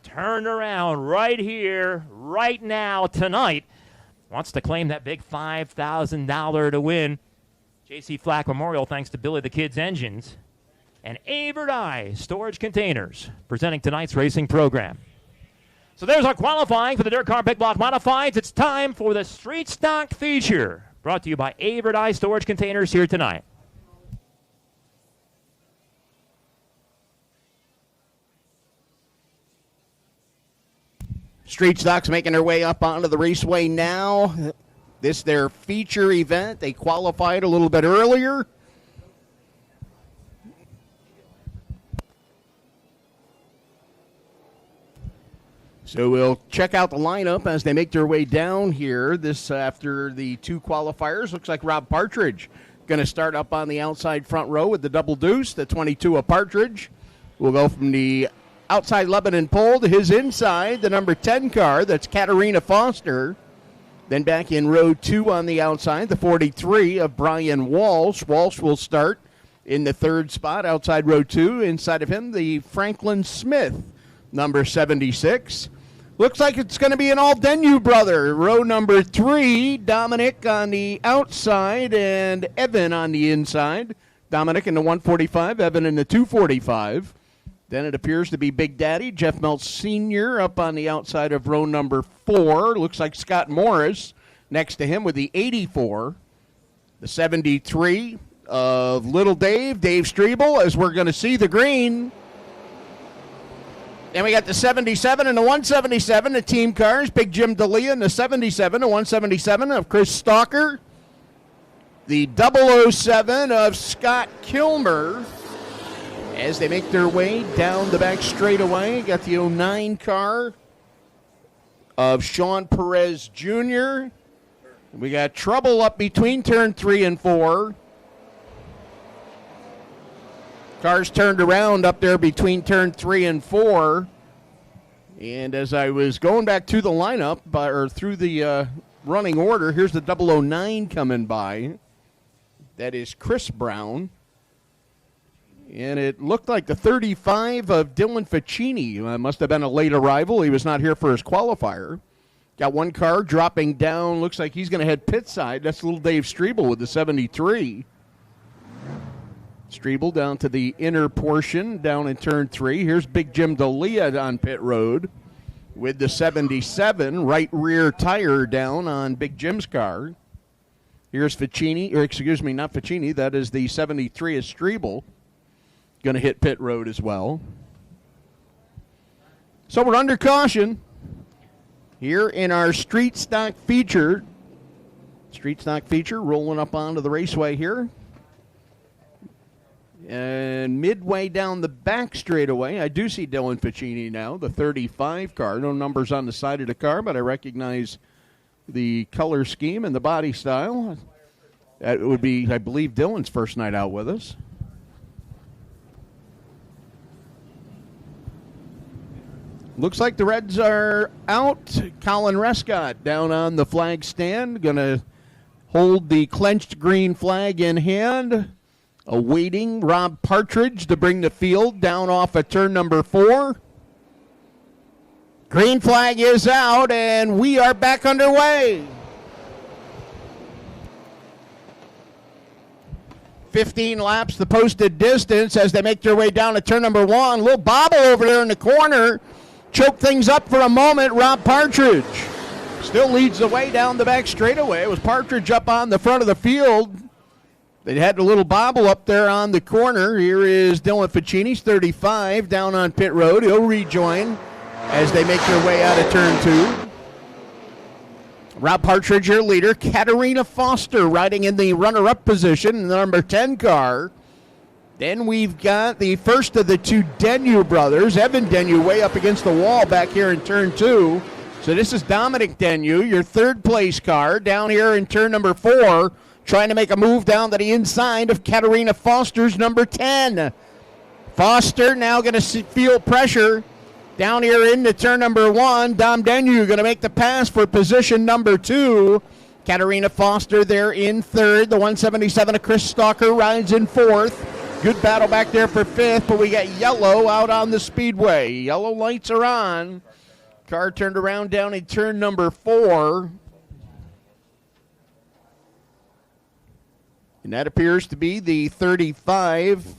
turned around right here, right now, tonight. Wants to claim that big $5,000 to win. J.C. Flack Memorial, thanks to Billy the Kid's Engines and Avert Eye Storage Containers, presenting tonight's racing program. So there's our qualifying for the Dirt Car Big Block Modifieds. It's time for the Street Stock feature, brought to you by Avert Eye Storage Containers here tonight. Street Stocks making their way up onto the raceway now. This their feature event. They qualified a little bit earlier. So we'll check out the lineup as they make their way down here. This after the two qualifiers. Looks like Rob Partridge going to start up on the outside front row with the double deuce, the 22 of Partridge. We'll go from the outside Lebanon pole to his inside, the number 10 car. That's Katarina Foster. Then back in row 2 on the outside, the 43 of Brian Walsh. Walsh will start in the third spot outside row 2. Inside of him, the Franklin Smith, number 76. Looks like it's going to be an Aldenyu brother. Row number 3, Dominic on the outside and Evan on the inside. Dominic in the 145, Evan in the 245. Then it appears to be Big Daddy, Jeff Meltz Sr. up on the outside of row number 4. Looks like Scott Morris next to him with the 84. The 73 of Little Dave, Dave Strebel, as we're going to see the green. Then we got the 77 and the 177, the team cars. Big Jim D'Elia in the 77, the 177 of Chris Stalker. The 007 of Scott Kilmer. As they make their way down the back straightaway, got the 09 car of Sean Perez Jr. We got trouble up between turn 3 and 4. Cars turned around up there between turn 3 and 4. And as I was going back to the lineup, or through the running order, here's the 009 coming by. That is Chris Brown. And it looked like the 35 of Dylan Ficini. Must have been a late arrival. He was not here for his qualifier. Got one car dropping down. Looks like he's going to head pit side. That's little Dave Strebel with the 73. Strebel down to the inner portion, down in turn 3. Here's Big Jim D'Elia on pit road with the 77. Right rear tire down on Big Jim's car. Here's Ficini, or excuse me, not Ficini. That is the 73 of Strebel. Going to hit pit road as well. So we're under caution here in our Street Stock feature. Street Stock feature rolling up onto the raceway here. And midway down the back straightaway, I do see Dylan Ficini now, the 35 car. No numbers on the side of the car, but I recognize the color scheme and the body style. That would be, I believe, Dylan's first night out with us. Looks like the Reds are out. Colin Rescott down on the flag stand. Going to hold the clenched green flag in hand. Awaiting Rob Partridge to bring the field down off of turn number 4. Green flag is out, and we are back underway. 15 laps, the posted distance as they make their way down to turn number 1. Little bobble over there in the corner. Choke things up for a moment. Rob Partridge still leads the way down the back straightaway. It was Partridge up on the front of the field. They had a little bobble up there on the corner. Here is Dylan Ficini's 35 down on pit road. He'll rejoin as they make their way out of turn 2. Rob Partridge, your leader. Katarina Foster riding in the runner-up position, the number 10 car. Then we've got the first of the two Denyu brothers, Evan Denyu, way up against the wall back here in turn 2. So this is Dominic Denyu, your third place car, down here in turn number 4, trying to make a move down to the inside of Katarina Foster's number 10. Foster now going to feel pressure down here into turn number 1. Dom Denyu going to make the pass for position number 2. Katarina Foster there in third. The 177 of Chris Stalker rides in fourth. Good battle back there for fifth, but we got yellow out on the speedway. Yellow lights are on. Car turned around down in turn number 4. And that appears to be the 35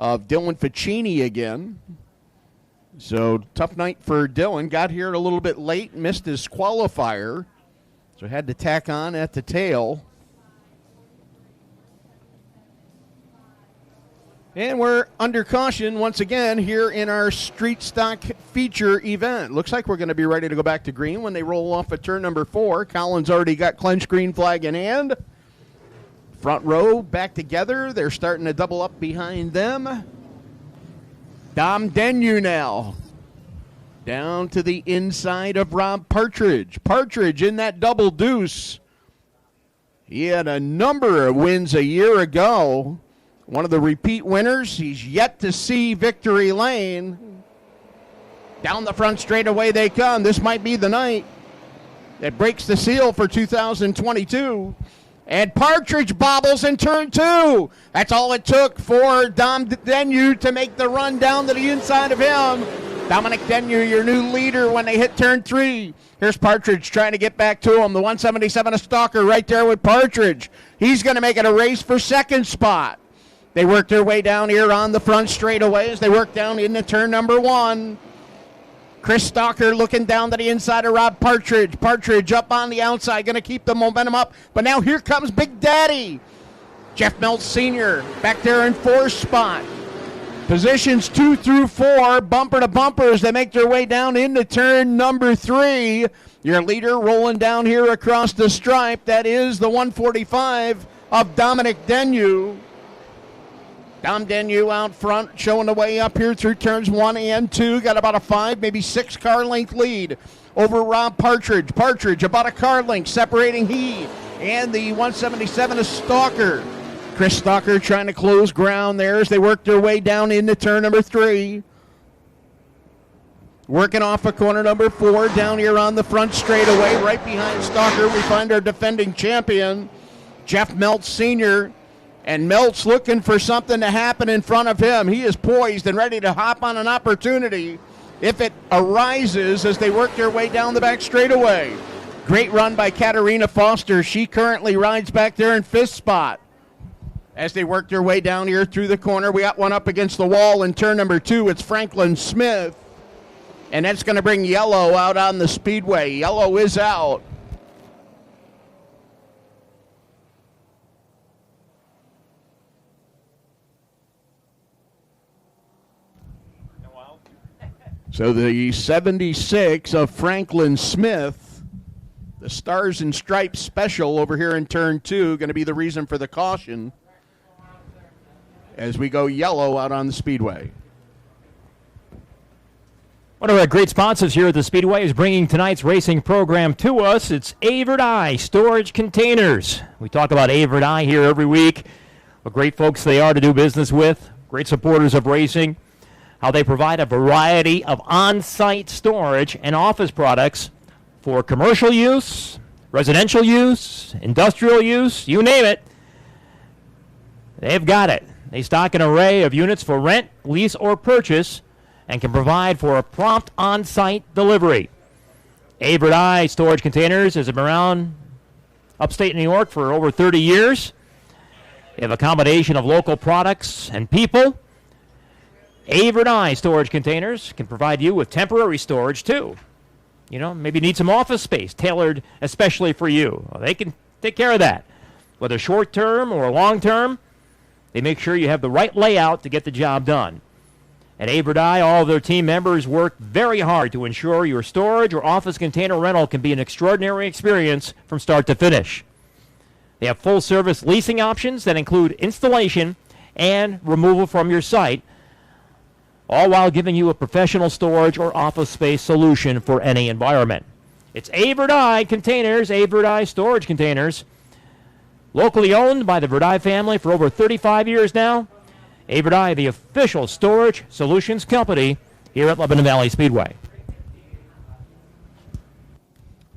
of Dylan Ficini again. So tough night for Dylan. Got here a little bit late, missed his qualifier. So had to tack on at the tail. And we're under caution once again here in our street stock feature event. Looks like we're going to be ready to go back to green when they roll off at turn number 4. Collins already got clenched green flag in hand. Front row back together. They're starting to double up behind them. Dom Denyu now. Down to the inside of Rob Partridge. Partridge in that double deuce. He had a number of wins a year ago. One of the repeat winners. He's yet to see victory lane. Down the front straightaway they come. This might be the night that breaks the seal for 2022. And Partridge bobbles in turn 2. That's all it took for Dom Denyu to make the run down to the inside of him. Dominic Denyu, your new leader when they hit turn 3. Here's Partridge trying to get back to him. The 177 of Stalker right there with Partridge. He's going to make it a race for second spot. They work their way down here on the front straightaway as they work down into turn number 1. Chris Stalker looking down to the inside of Rob Partridge. Partridge up on the outside, going to keep the momentum up. But now here comes Big Daddy. Jeff Meltz Sr. back there in 4th spot. Positions 2 through 4, bumper to bumper as they make their way down into turn number 3. Your leader rolling down here across the stripe. That is the 145 of Dominic Denyu. Dom Denyu out front, showing the way up here through turns 1 and 2. Got about a 5, maybe 6 car length lead over Rob Partridge. Partridge about a car length separating he and the 177 of Stalker. Chris Stalker trying to close ground there as they work their way down into turn number 3. Working off of corner number 4 down here on the front straightaway. Right behind Stalker we find our defending champion, Jeff Meltz Sr., and Meltz looking for something to happen in front of him. He is poised and ready to hop on an opportunity if it arises as they work their way down the back straightaway. Great run by Katarina Foster. She currently rides back there in 5th spot. As they work their way down here through the corner, we got one up against the wall in turn number 2. It's Franklin Smith. And that's going to bring yellow out on the speedway. Yellow is out. So the 76 of Franklin Smith, the Stars and Stripes special over here in turn 2, going to be the reason for the caution as we go yellow out on the speedway. One of our great sponsors here at the Speedway is bringing tonight's racing program to us. It's Avert Eye Storage Containers. We talk about Avert Eye here every week. What great folks they are to do business with, great supporters of racing. How they provide a variety of on-site storage and office products for commercial use, residential use, industrial use, you name it. They've got it. They stock an array of units for rent, lease, or purchase and can provide for a prompt on-site delivery. Avert Eye Storage Containers has been around upstate New York for over 30 years. They have a combination of local products and people. Avert Eye Storage Containers can provide you with temporary storage, too. You know, maybe you need some office space tailored especially for you. Well, they can take care of that. Whether short-term or long-term, they make sure you have the right layout to get the job done. At Avert Eye, all of their team members work very hard to ensure your storage or office container rental can be an extraordinary experience from start to finish. They have full-service leasing options that include installation and removal from your site, all while giving you a professional storage or office space solution for any environment. It's Avert Eye Containers, Avert Eye Storage Containers, locally owned by the Verdi family for over 35 years now. Avert Eye, the official storage solutions company here at Lebanon Valley Speedway.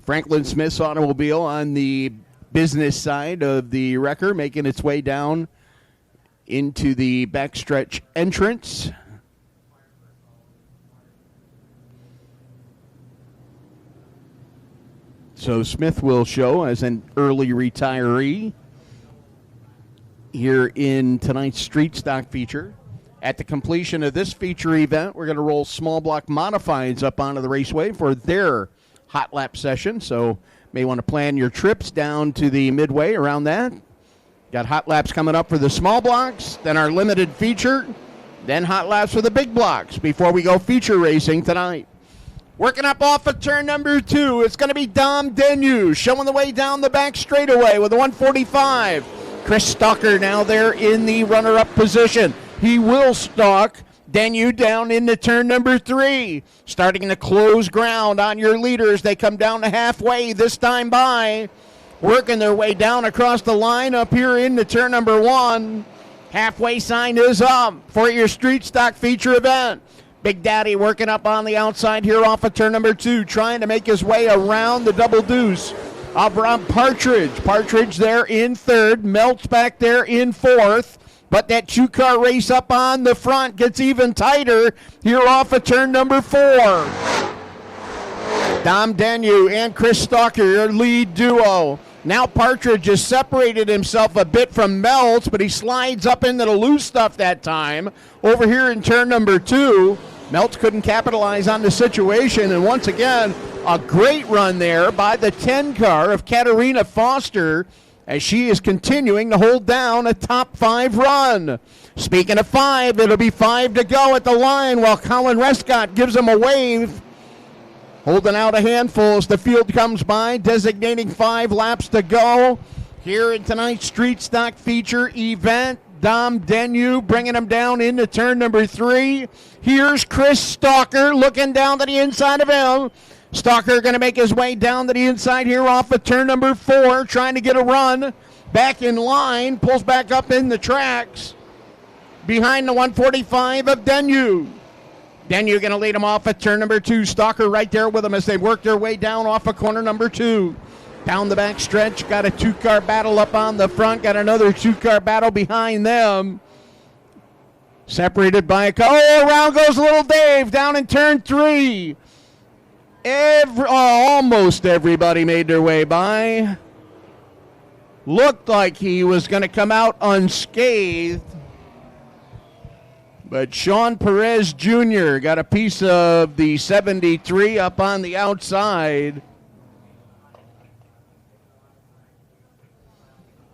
Franklin Smith's automobile on the business side of the wrecker, making its way down into the backstretch entrance. So Smith will show as an early retiree here in tonight's street stock feature. At the completion of this feature event, we're going to roll small block modifieds up onto the raceway for their hot lap session. So may want to plan your trips down to the midway around that. Got hot laps coming up for the small blocks, then our limited feature, then hot laps for the big blocks before we go feature racing tonight. Working up off of turn number 2, it's going to be Dom Denyu showing the way down the back straightaway with a 145. Chris Stalker now there in the runner-up position. He will stalk Denyu down into turn number 3. Starting to close ground on your leaders. They come down to halfway this time by. Working their way down across the line up here into turn number 1. Halfway sign is up for your street stock feature event. Big Daddy working up on the outside here off of turn number 2, trying to make his way around the double deuce of Rob Partridge. Partridge there in 3rd, Melts back there in 4th. But that 2-car race up on the front gets even tighter here off of turn number 4. Dom Denyu and Chris Stalker, your lead duo. Now Partridge has separated himself a bit from Melts, but he slides up into the loose stuff that time. Over here in turn number 2, Melts couldn't capitalize on the situation, and once again, a great run there by the 10-car of Katarina Foster as she is continuing to hold down a top 5 run. Speaking of 5, it'll be 5 to go at the line while Colin Rescott gives him a wave. Holding out a handful as the field comes by, designating 5 laps to go. Here in tonight's street stock feature event, Dom Denyu bringing him down into turn number 3. Here's Chris Stalker looking down to the inside of him. Stalker going to make his way down to the inside here off of turn number 4, trying to get a run. Back in line, pulls back up in the tracks. Behind the 145 of Denyu. Denyu going to lead him off at turn number 2. Stalker right there with him as they work their way down off of corner number 2. Down the back stretch, got a 2-car battle up on the front, got another 2-car battle behind them. Separated by a car. Oh, around goes little Dave down in turn 3. Almost everybody made their way by. Looked like he was going to come out unscathed. But Sean Perez Jr. got a piece of the 73 up on the outside.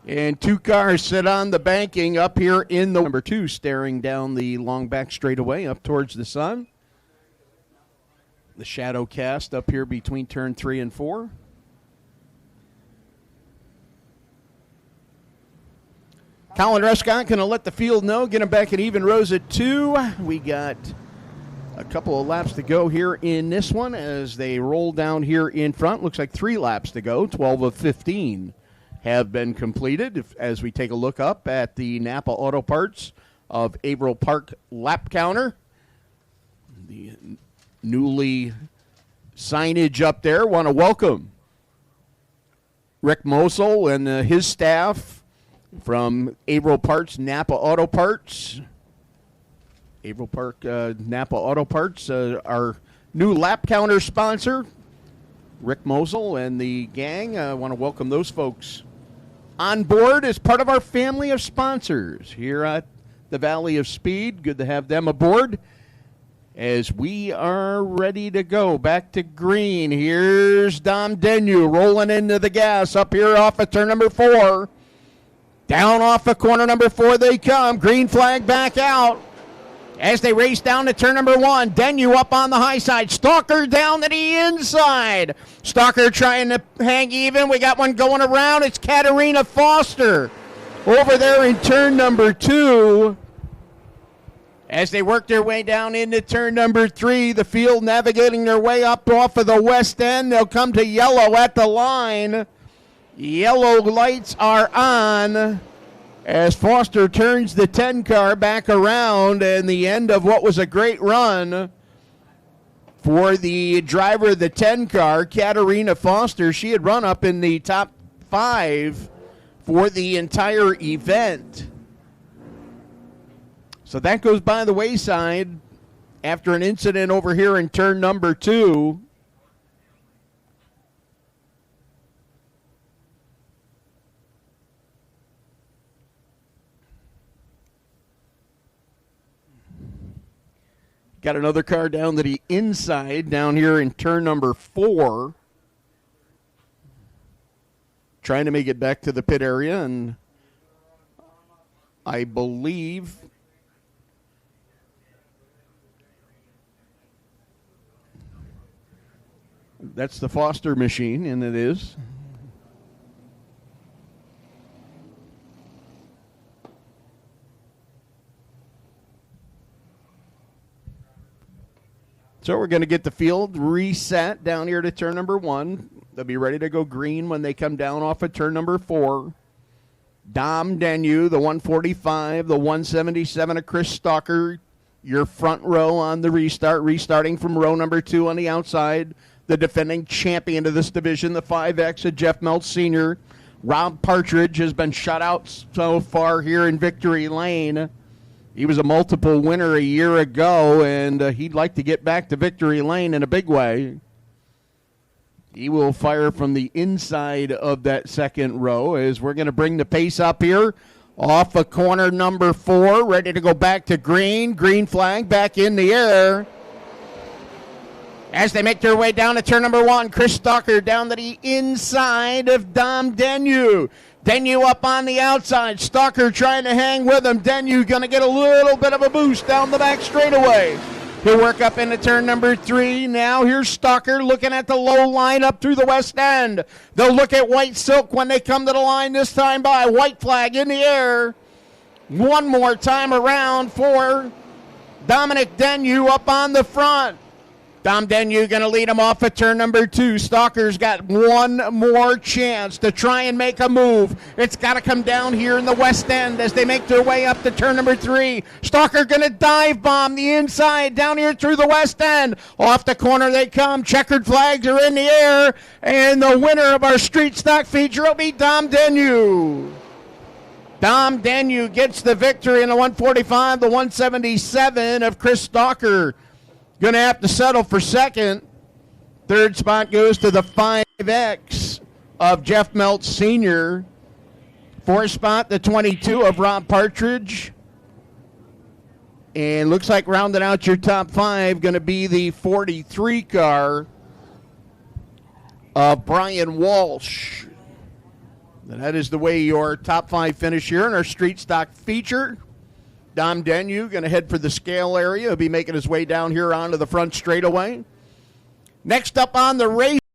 And 2 cars sit on the banking up here in the number 2, staring down the long back straightaway up towards the sun. The shadow cast up here between turn 3 and 4. Colin Rescott going to let the field know, get him back at even rows at 2. We got a couple of laps to go here in this one as they roll down here in front. Looks like 3 laps to go. 12 of 15 have been completed as we take a look up at the Napa Auto Parts of Averill Park lap counter. The newly signage up there. Want to welcome Rick Mosel and his staff from Averill Parts Napa Auto Parts. Averill Park Napa Auto Parts, our new lap counter sponsor. Rick Mosel and the gang. I want to welcome those folks on board as part of our family of sponsors here at the Valley of Speed. Good to have them aboard as we are ready to go. Back to green. Here's Dom Denyu rolling into the gas up here off of turn number 4. Down off of corner number 4 they come. Green flag back out. As they race down to turn number 1, Denyu up on the high side. Stalker down to the inside. Stalker trying to hang even. We got one going around. It's Katarina Foster over there in turn number 2. As they work their way down into turn number 3, the field navigating their way up off of the west end. They'll come to yellow at the line. Yellow lights are on as Foster turns the 10-car back around, and the end of what was a great run for the driver of the 10-car, Katarina Foster. She had run up in the top 5 for the entire event. So that goes by the wayside after an incident over here in turn number 2. Got another car down to the inside down here in turn number 4. Trying to make it back to the pit area, and I believe that's the Foster machine, and it is. So we're going to get the field reset down here to turn number 1. They'll be ready to go green when they come down off of turn number 4. Dom Denyu, the 145, the 177 of Chris Stalker, your front row on the restart, restarting from row number 2 on the outside. The defending champion of this division, the 5X of Jeff Meltz Sr. Rob Partridge has been shut out so far here in Victory Lane. He was a multiple winner a year ago, and he'd like to get back to Victory Lane in a big way. He will fire from the inside of that second row as we're going to bring the pace up here. Off of corner number 4, ready to go back to green. Green flag back in the air. As they make their way down to turn number 1, Chris Stalker down to the inside of Dom Denyu. Denyu up on the outside. Stalker trying to hang with him. Denyu going to get a little bit of a boost down the back straightaway. He'll work up into turn number 3. Now here's Stalker looking at the low line up through the west end. They'll look at White Silk when they come to the line this time by. White flag in the air. One more time around for Dominic Denyu up on the front. Dom Denyu going to lead him off at turn number 2. Stalker's got one more chance to try and make a move. It's got to come down here in the west end as they make their way up to turn number 3. Stalker going to dive bomb the inside down here through the west end. Off the corner they come. Checkered flags are in the air. And the winner of our street stock feature will be Dom Denyu. Dom Denyu gets the victory in the 145, the 177 of Chris Stalker. Going to have to settle for second. Third spot goes to the 5X of Jeff Meltz Sr. Fourth spot, the 22 of Rob Partridge. And looks like rounding out your top 5 going to be the 43 car of Brian Walsh. And that is the way your top 5 finish here in our street stock feature. Dom Denyu going to head for the scale area. He'll be making his way down here onto the front straightaway. Next up on the race.